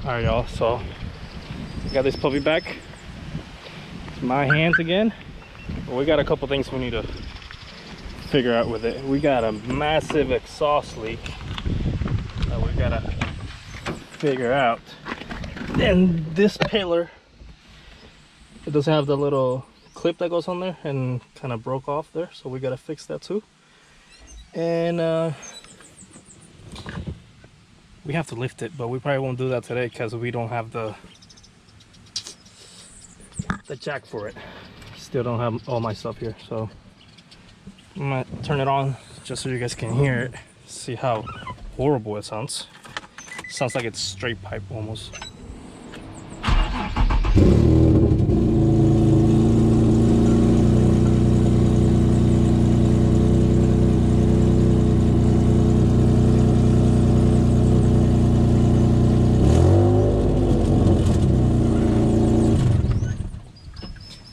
Alright y'all, so got this puppy back. It's my hands again. But we got a couple things we need to figure out with it. We got a massive exhaust leak that we gotta figure out. And this pillar, it doesn't have the little clip that goes on there and kind of broke off there, so we gotta fix that too. And we have to lift it, but we probably won't do that today because we don't have the jack for it. Still don't have all my stuff here, so I'm gonna turn it on just so you guys can hear it. See how horrible it sounds. Sounds like it's straight pipe almost.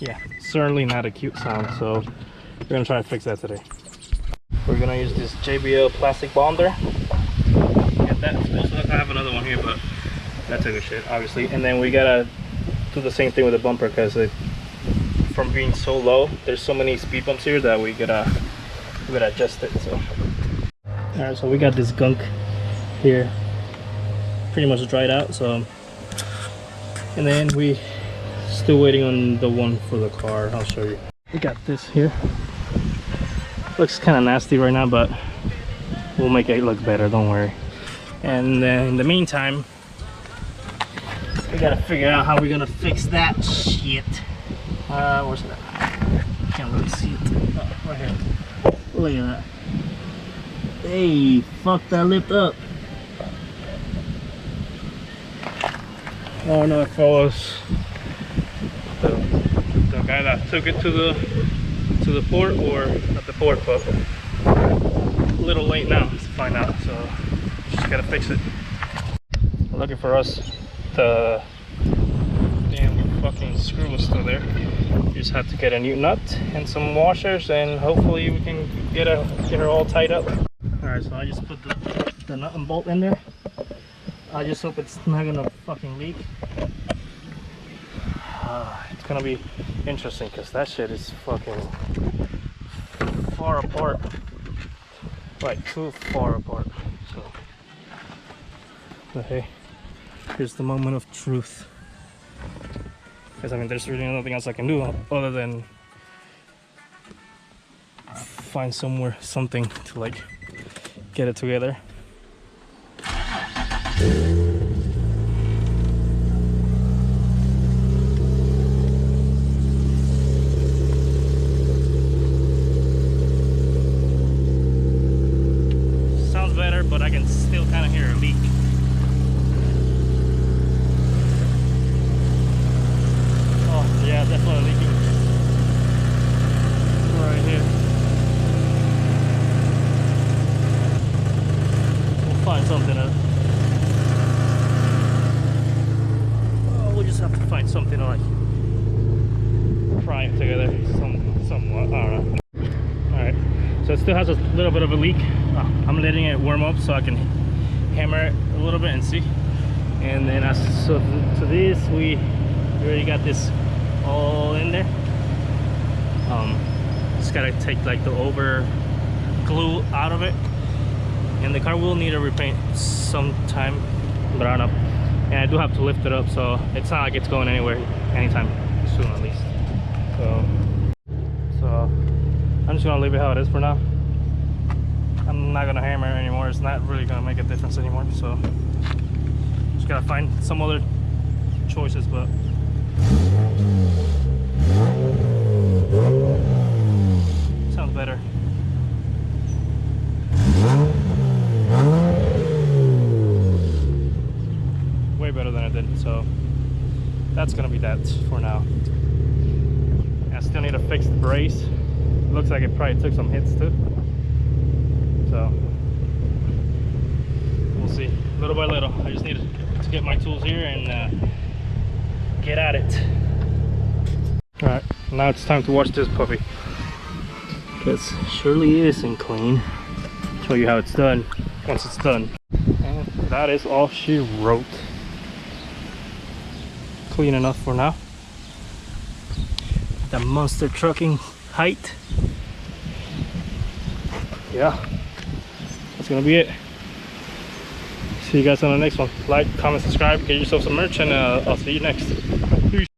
Yeah, certainly not a cute sound, so we're gonna try to fix that today. We're gonna use this JBL plastic bonder. Get that. Also, I have another one here, but that took a shit, obviously. And then we gotta do the same thing with the bumper because from being so low, there's so many speed bumps here that we gotta adjust it. So, all right, so we got this gunk here, pretty much dried out. So, and then we still waiting on the one for the car. I'll show you. We got this here. Looks kind of nasty right now, but we'll make it look better, don't worry. And then in the meantime, we gotta figure out how we're gonna fix that shit. Where's that? Can't really see it. Oh, right here. Look at that. Hey, fuck that lift up. Oh no, it follows the guy that took it to the port, or at the port, but a little late now to find out, so just gotta fix it. Lucky for us, the damn fucking screw was still there. You just have to get a new nut and some washers, and hopefully we can get her all tied up. Alright, so I just put the nut and bolt in there. I just hope it's not gonna fucking leak. It's gonna be interesting because that shit is fucking far apart, like too far apart. So, but hey, here's the moment of truth. Because I mean, there's really nothing else I can do other than find something to like get it together. But I can still kind of hear a leak. Oh yeah, definitely leaking right here. We'll find something. Oh, we'll just have to find something to like pry it together somewhat. I don't know. All right, so it still has a little bit of a leak. I'm letting it warm up so I can hammer it a little bit and see. And then so to this, we already got this all in there. Just gotta take like the over glue out of it, and the car will need a repaint sometime, but I don't know. And I do have to lift it up, so it's not like it's going anywhere anytime soon, at least. So I'm just gonna leave it how it is for now. I'm not gonna hammer it anymore. It's not really gonna make a difference anymore. So just gotta find some other choices, but sounds better. Way better than it did. So that's gonna be that for now. I still need to fix the brace. Looks like it probably took some hits too. So we'll see, little by little. I just need to get my tools here and get at it. All right, now it's time to wash this puppy because surely isn't clean. Show you how it's done once it's done. And that is all she wrote. clean enough for now. The monster trucking height. Yeah, that's gonna be it. See you guys on the next one. Like, comment, subscribe, get yourself some merch, and I'll see you next. Peace.